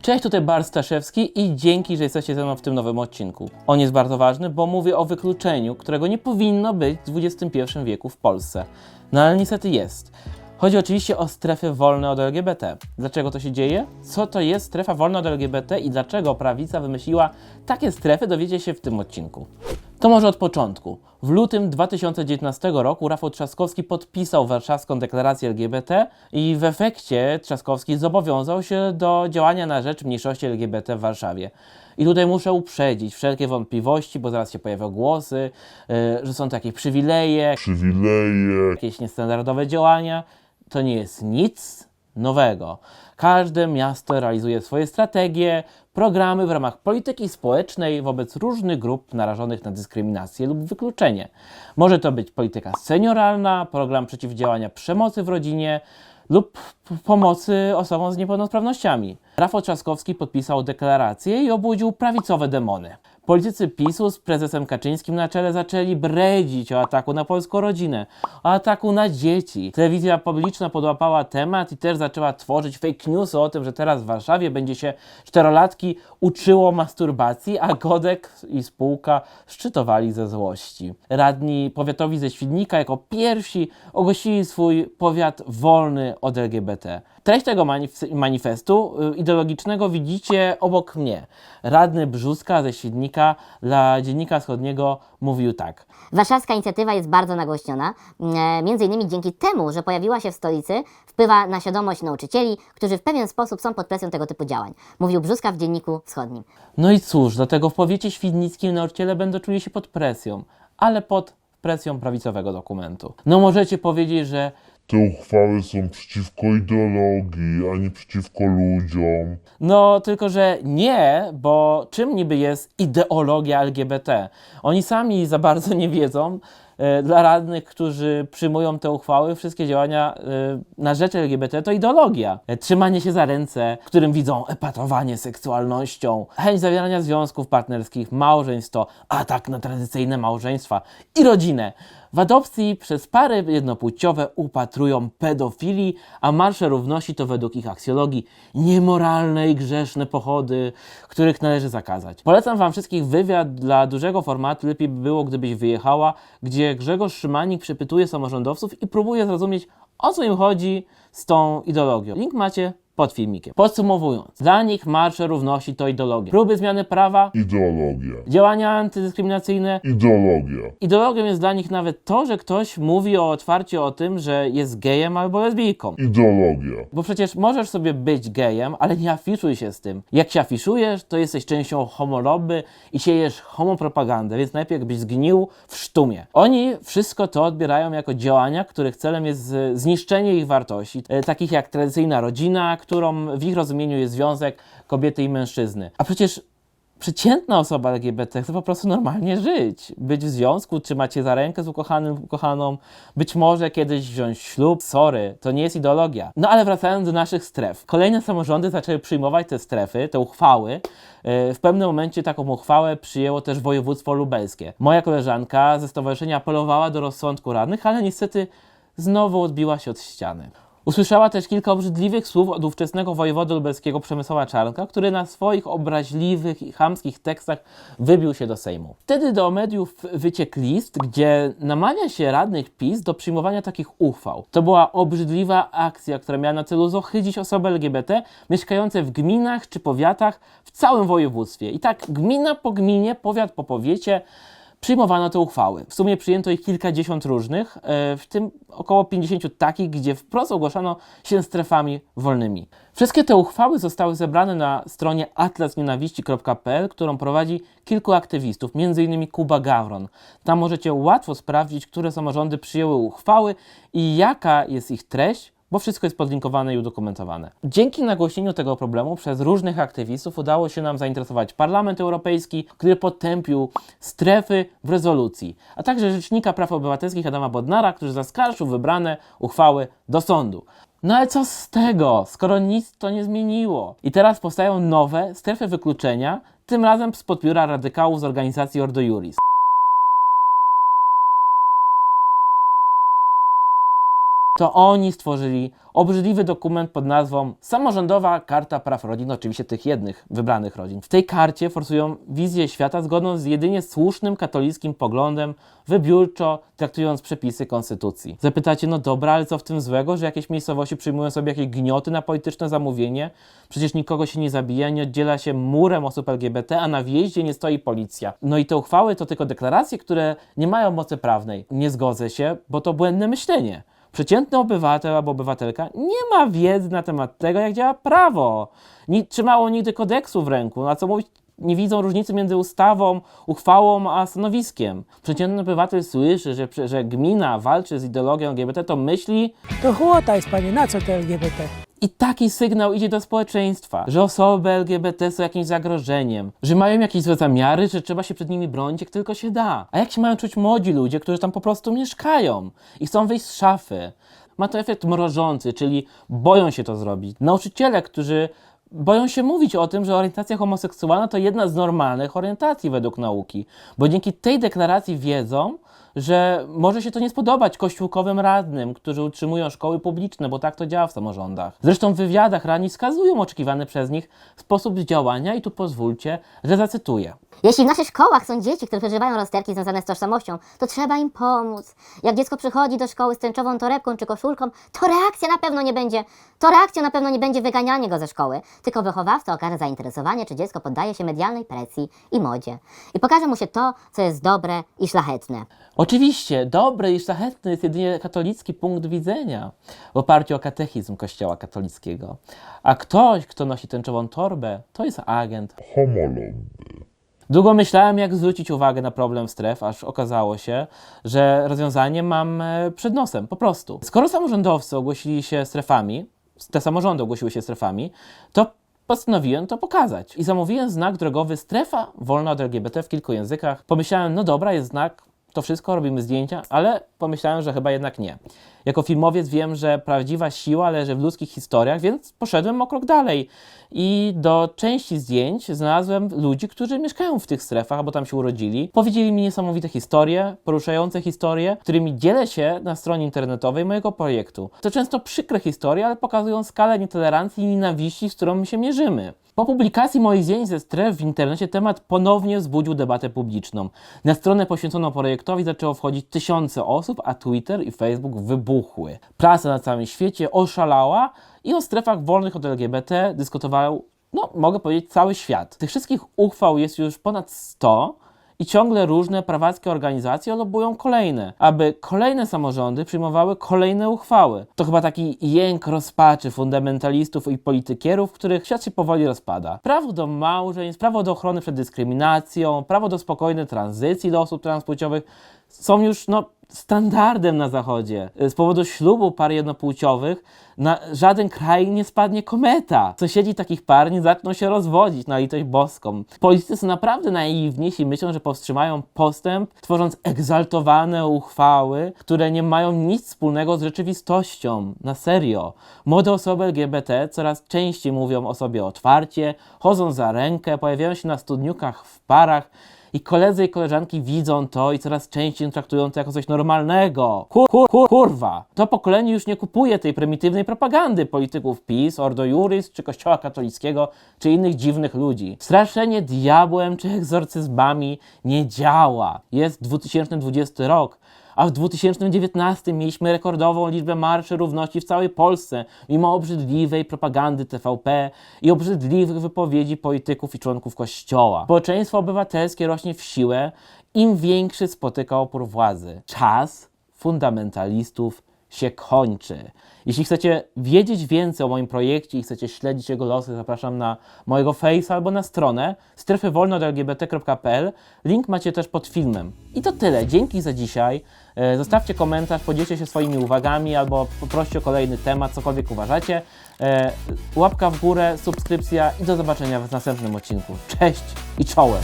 Cześć, tutaj Bart Staszewski i dzięki, że jesteście ze mną w tym nowym odcinku. On jest bardzo ważny, bo mówię o wykluczeniu, którego nie powinno być w XXI wieku w Polsce. No ale niestety jest. Chodzi oczywiście o strefy wolne od LGBT. Dlaczego to się dzieje? Co to jest strefa wolna od LGBT i dlaczego prawica wymyśliła takie strefy, dowiecie się w tym odcinku. To może od początku. W lutym 2019 roku Rafał Trzaskowski podpisał warszawską deklarację LGBT i w efekcie Trzaskowski zobowiązał się do działania na rzecz mniejszości LGBT w Warszawie. I tutaj muszę uprzedzić wszelkie wątpliwości, bo zaraz się pojawią głosy, że są to jakieś przywileje, jakieś niestandardowe działania. To nie jest nic nowego. Każde miasto realizuje swoje strategie, programy w ramach polityki społecznej wobec różnych grup narażonych na dyskryminację lub wykluczenie. Może to być polityka senioralna, program przeciwdziałania przemocy w rodzinie lub pomocy osobom z niepełnosprawnościami. Rafał Trzaskowski podpisał deklarację i obudził prawicowe demony. Politycy PiS-u z prezesem Kaczyńskim na czele zaczęli bredzić o ataku na polską rodzinę, o ataku na dzieci. Telewizja publiczna podłapała temat i też zaczęła tworzyć fake newsy o tym, że teraz w Warszawie będzie się czterolatki uczyło masturbacji, a Godek i spółka szczytowali ze złości. Radni powiatowi ze Świdnika jako pierwsi ogłosili swój powiat wolny od LGBT. Treść tego manifestu ideologicznego widzicie obok mnie. Radny Brzózka ze Świdnika dla Dziennika Wschodniego mówił tak. Warszawska inicjatywa jest bardzo nagłośniona, między innymi dzięki temu, że pojawiła się w stolicy, wpływa na świadomość nauczycieli, którzy w pewien sposób są pod presją tego typu działań. Mówił Brzózka w Dzienniku Wschodnim. No i cóż, dlatego w powiecie świdnickim nauczyciele będą czuli się pod presją, ale pod presją prawicowego dokumentu. No możecie powiedzieć, że te uchwały są przeciwko ideologii, a nie przeciwko ludziom. no, tylko że nie, bo czym niby jest ideologia LGBT? Oni sami za bardzo nie wiedzą. Dla radnych, którzy przyjmują te uchwały, wszystkie działania na rzecz LGBT to ideologia. Trzymanie się za ręce, w którym widzą epatowanie seksualnością, chęć zawierania związków partnerskich, małżeństw to atak na tradycyjne małżeństwa i rodzinę. W adopcji przez pary jednopłciowe upatrują pedofilii, a marsze równości to według ich aksjologii niemoralne i grzeszne pochody, których należy zakazać. Polecam Wam wszystkich wywiad dla dużego formatu, lepiej by było, gdybyś wyjechała, gdzie Grzegorz Szymanik przepytuje samorządowców i próbuje zrozumieć, o co im chodzi z tą ideologią. Link macie pod filmikiem. Podsumowując, dla nich marsze równości to ideologia. Próby zmiany prawa, Ideologia. działania antydyskryminacyjne, Ideologia. ideologią jest dla nich nawet to, że ktoś mówi otwarcie o tym, że jest gejem albo lesbijką. Ideologia. Bo przecież możesz sobie być gejem, ale nie afiszuj się z tym. Jak się afiszujesz, to jesteś częścią homolobby i siejesz homopropagandę, więc najpierw jakbyś zgnił w sztumie. Oni wszystko to odbierają jako działania, których celem jest zniszczenie ich wartości, takich jak tradycyjna rodzina, którą w ich rozumieniu jest związek kobiety i mężczyzny. A przecież przeciętna osoba LGBT chce po prostu normalnie żyć. Być w związku, trzymać się za rękę z ukochanym, ukochaną, być może kiedyś wziąć ślub. Sorry, to nie jest ideologia. No ale wracając do naszych stref. Kolejne samorządy zaczęły przyjmować te strefy, te uchwały. W pewnym momencie taką uchwałę przyjęło też województwo lubelskie. Moja koleżanka ze stowarzyszenia apelowała do rozsądku radnych, ale niestety znowu odbiła się od ściany. Usłyszała też kilka obrzydliwych słów od ówczesnego wojewody lubelskiego Przemysława Czarnka, który na swoich obraźliwych i chamskich tekstach wybił się do Sejmu. Wtedy do mediów wyciekł list, gdzie namawia się radnych PiS do przyjmowania takich uchwał. To była obrzydliwa akcja, która miała na celu zohydzić osoby LGBT mieszkające w gminach czy powiatach w całym województwie. I tak gmina po gminie, powiat po powiecie przyjmowano te uchwały. W sumie przyjęto ich kilkadziesiąt różnych, w tym około 50 takich, gdzie wprost ogłaszano się strefami wolnymi. Wszystkie te uchwały zostały zebrane na stronie atlasnienawiści.pl, którą prowadzi kilku aktywistów, m.in. Kuba Gawron. Tam możecie łatwo sprawdzić, które samorządy przyjęły uchwały i jaka jest ich treść, bo wszystko jest podlinkowane i udokumentowane. Dzięki nagłośnieniu tego problemu przez różnych aktywistów udało się nam zainteresować Parlament Europejski, który potępił strefy w rezolucji, a także Rzecznika Praw Obywatelskich Adama Bodnara, który zaskarżył wybrane uchwały do sądu. No ale co z tego, skoro nic to nie zmieniło? I teraz powstają nowe strefy wykluczenia, tym razem spod biura radykałów z organizacji Ordo Iuris. To oni stworzyli obrzydliwy dokument pod nazwą Samorządowa Karta Praw Rodzin, oczywiście tych jednych wybranych rodzin. W tej karcie forsują wizję świata zgodną z jedynie słusznym katolickim poglądem, wybiórczo traktując przepisy konstytucji. Zapytacie, no dobra, ale co w tym złego, że jakieś miejscowości przyjmują sobie jakieś gnioty na polityczne zamówienie? Przecież nikogo się nie zabija, nie oddziela się murem osób LGBT, a na wjeździe nie stoi policja. No i te uchwały to tylko deklaracje, które nie mają mocy prawnej. Nie zgodzę się, bo to błędne myślenie. Przeciętny obywatel albo obywatelka nie ma wiedzy na temat tego, jak działa prawo. Nie trzymało nigdy kodeksu w ręku, no a co mówić, nie widzą różnicy między ustawą, uchwałą a stanowiskiem. Przeciętny obywatel słyszy, że gmina walczy z ideologią LGBT, to myśli... To chłota jest, panie, na co te LGBT? I taki sygnał idzie do społeczeństwa, że osoby LGBT są jakimś zagrożeniem, że mają jakieś złe zamiary, że trzeba się przed nimi bronić, jak tylko się da. A jak się mają czuć młodzi ludzie, którzy tam po prostu mieszkają i chcą wyjść z szafy? Ma to efekt mrożący, czyli boją się to zrobić. Nauczyciele, którzy boją się mówić o tym, że orientacja homoseksualna to jedna z normalnych orientacji według nauki, bo dzięki tej deklaracji wiedzą, że może się to nie spodobać kościółkowym radnym, którzy utrzymują szkoły publiczne, bo tak to działa w samorządach. Zresztą w wywiadach radni wskazują oczekiwany przez nich sposób działania i tu pozwólcie, że zacytuję. Jeśli w naszych szkołach są dzieci, które przeżywają rozterki związane z tożsamością, to trzeba im pomóc. Jak dziecko przychodzi do szkoły z tęczową torebką czy koszulką, to reakcja na pewno nie będzie wyganianie go ze szkoły, tylko wychowawca okaże zainteresowanie, czy dziecko poddaje się medialnej presji i modzie. I pokaże mu się to, co jest dobre i szlachetne. Oczywiście, dobry i szlachetny jest jedynie katolicki punkt widzenia w oparciu o katechizm Kościoła katolickiego. A ktoś, kto nosi tęczową torbę, to jest agent. Homolog. Długo myślałem, jak zwrócić uwagę na problem stref, aż okazało się, że rozwiązanie mam przed nosem, po prostu. Skoro samorządowcy ogłosili się strefami, te samorządy ogłosiły się strefami, to postanowiłem to pokazać. I zamówiłem znak drogowy strefa wolna od LGBT w kilku językach. Pomyślałem, no dobra, jest znak, to wszystko, robimy zdjęcia, ale pomyślałem, że chyba jednak nie. Jako filmowiec wiem, że prawdziwa siła leży w ludzkich historiach, więc poszedłem o krok dalej. I do części zdjęć znalazłem ludzi, którzy mieszkają w tych strefach, bo tam się urodzili. Powiedzieli mi niesamowite historie, poruszające historie, którymi dzielę się na stronie internetowej mojego projektu. To często przykre historie, ale pokazują skalę nietolerancji i nienawiści, z którą my się mierzymy. Po publikacji moich zdjęć ze stref w internecie temat ponownie wzbudził debatę publiczną. Na stronę poświęconą projektowi zaczęło wchodzić tysiące osób, a Twitter i Facebook wybuchły. Prasa na całym świecie oszalała i o strefach wolnych od LGBT dyskutował, no mogę powiedzieć, cały świat. Tych wszystkich uchwał jest już ponad 100 i ciągle różne prawackie organizacje lobują kolejne, aby kolejne samorządy przyjmowały kolejne uchwały. To chyba taki jęk rozpaczy fundamentalistów i politykierów, których świat się powoli rozpada. Prawo do małżeństw, prawo do ochrony przed dyskryminacją, prawo do spokojnej tranzycji dla osób transpłciowych są już standardem na Zachodzie. Z powodu ślubu par jednopłciowych na żaden kraj nie spadnie kometa. Sąsiedzi takich par nie zaczną się rozwodzić, na litość boską. Politycy są naprawdę naiwni, jeśli myślą, że powstrzymają postęp, tworząc egzaltowane uchwały, które nie mają nic wspólnego z rzeczywistością. Na serio. Młode osoby LGBT coraz częściej mówią o sobie otwarcie, chodzą za rękę, pojawiają się na studniówkach w parach, i koledzy i koleżanki widzą to i coraz częściej traktują to jako coś normalnego. Kurwa! To pokolenie już nie kupuje tej prymitywnej propagandy polityków PiS, Ordo Iuris, czy Kościoła katolickiego, czy innych dziwnych ludzi. Straszenie diabłem czy egzorcyzmami nie działa. Jest 2020 rok. A w 2019 mieliśmy rekordową liczbę marszy równości w całej Polsce, mimo obrzydliwej propagandy TVP i obrzydliwych wypowiedzi polityków i członków Kościoła. Społeczeństwo obywatelskie rośnie w siłę, im większy spotyka opór władzy. Czas fundamentalistów się kończy. Jeśli chcecie wiedzieć więcej o moim projekcie i chcecie śledzić jego losy, zapraszam na mojego Face'a albo na stronę strefywolneodlgbt.pl. Link macie też pod filmem. I to tyle. Dzięki za dzisiaj. Zostawcie komentarz, podzielcie się swoimi uwagami albo poproście o kolejny temat, cokolwiek uważacie. Łapka w górę, subskrypcja i do zobaczenia w następnym odcinku. Cześć i czołem!